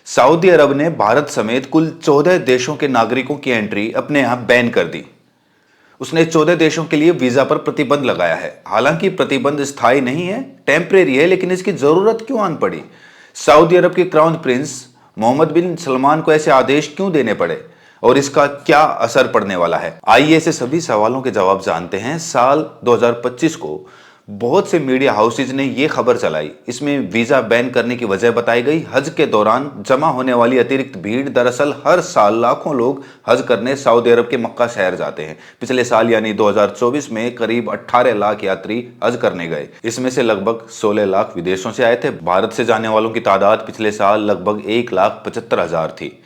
Saudi अरब ने भारत समेत कुल 14 देशों के नागरिकों की एंट्री अपने यहां बैन कर दी। उसने 14 देशों के लिए वीजा पर प्रतिबंध लगाया है। हालांकि प्रतिबंध स्थायी नहीं है, टेम्परेरी है, लेकिन इसकी जरूरत क्यों आन पड़ी? सऊदी अरब के क्राउन प्रिंस मोहम्मद बिन सलमान को ऐसे आदेश क्यों देने पड़े और इसका क्या असर पड़ने वाला है? आइए ऐसे सभी सवालों के जवाब जानते हैं। साल 2025 को बहुत से मीडिया हाउसेज ने यह खबर चलाई। इसमें वीजा बैन करने की वजह बताई गई हज के दौरान जमा होने वाली अतिरिक्त भीड़। दरअसल हर साल लाखों लोग हज करने सऊदी अरब के मक्का शहर जाते हैं। पिछले साल यानी 2024 में करीब 18 लाख यात्री हज करने गए। इसमें से लगभग 16 लाख विदेशों से आए थे। भारत से जाने वालों की तादाद पिछले साल लगभग 1,75,000 थी।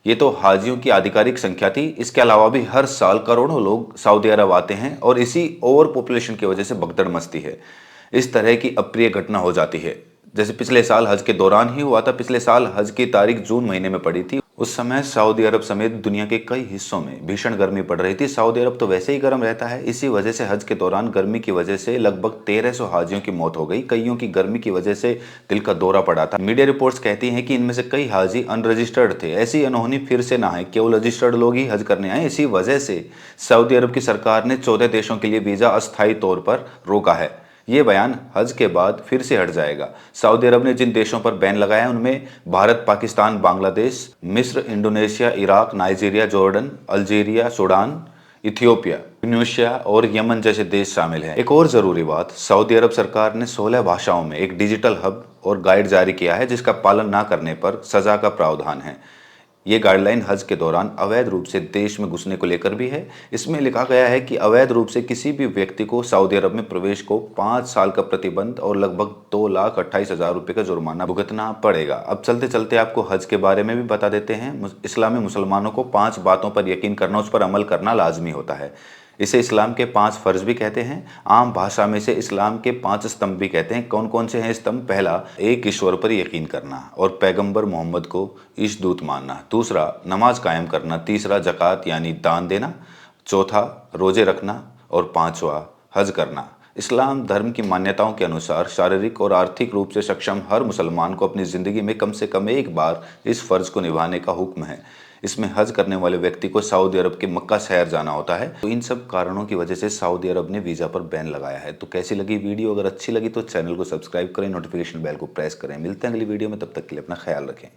ये तो हाजियों की आधिकारिक संख्या थी। इसके अलावा भी हर साल करोड़ों लोग सऊदी अरब आते हैं और इसी ओवर पॉपुलेशन की वजह से भगदड़ मचती है। इस तरह की अप्रिय घटना हो जाती है, जैसे पिछले साल हज के दौरान ही हुआ था। पिछले साल हज की तारीख जून महीने में पड़ी थी। उस समय सऊदी अरब समेत दुनिया के कई हिस्सों में भीषण गर्मी पड़ रही थी। सऊदी अरब तो वैसे ही गर्म रहता है। इसी वजह से हज के दौरान गर्मी की वजह से लगभग 1300 हाजियों की मौत हो गई। कईयों की गर्मी की वजह से दिल का दौरा पड़ा था। मीडिया रिपोर्ट्स कहती हैं कि इनमें से कई हाजी अनरजिस्टर्ड थे। ऐसी अनहोनी फिर से ना है, केवल रजिस्टर्ड लोग ही हज करने आए। इसी वजह से सऊदी अरब की सरकार ने 14 देशों के लिए वीजा अस्थायी तौर पर रोका है। ये बयान हज के बाद फिर से हट जाएगा। सऊदी अरब ने जिन देशों पर बैन लगाया है उनमें भारत, पाकिस्तान, बांग्लादेश, मिस्र, Indonesia, Iraq, Nigeria, Jordan, Algeria, Sudan, Ethiopia, Tunisia और यमन जैसे देश शामिल हैं। एक और जरूरी बात, सऊदी अरब सरकार ने 16 भाषाओं में एक डिजिटल हब और गाइड जारी किया है, जिसका पालन न करने पर सजा का प्रावधान है। ये गाइडलाइन हज के दौरान अवैध रूप से देश में घुसने को लेकर भी है। इसमें लिखा गया है कि अवैध रूप से किसी भी व्यक्ति को सऊदी अरब में प्रवेश को 5 साल का प्रतिबंध और लगभग 2,28,000 रुपये का जुर्माना भुगतना पड़ेगा। अब चलते चलते आपको हज के बारे में भी बता देते हैं। इस्लाम में मुसलमानों को 5 बातों पर यकीन करना, उस पर अमल करना लाजमी होता है। इसे इस्लाम के 5 फर्ज भी कहते हैं। आम भाषा में से इस्लाम के 5 स्तंभ भी कहते हैं। कौन कौन से हैं स्तंभ? पहला, एक ईश्वर पर यकीन करना और पैगंबर मोहम्मद को ईशदूत मानना। दूसरा, नमाज कायम करना। तीसरा, ज़कात यानी दान देना। चौथा, रोजे रखना। और पांचवा, हज करना। इस्लाम धर्म की मान्यताओं के अनुसार शारीरिक और आर्थिक रूप से सक्षम हर मुसलमान को अपनी ज़िंदगी में कम से कम एक बार इस फ़र्ज को निभाने का हुक्म है। इसमें हज करने वाले व्यक्ति को सऊदी अरब के मक्का शहर जाना होता है। तो इन सब कारणों की वजह से सऊदी अरब ने वीज़ा पर बैन लगाया है। तो कैसी लगी वीडियो? अगर अच्छी लगी तो चैनल को सब्सक्राइब करें, नोटिफिकेशन बेल को प्रेस करें। मिलते हैं अगली वीडियो में, तब तक के लिए अपना ख्याल रखें।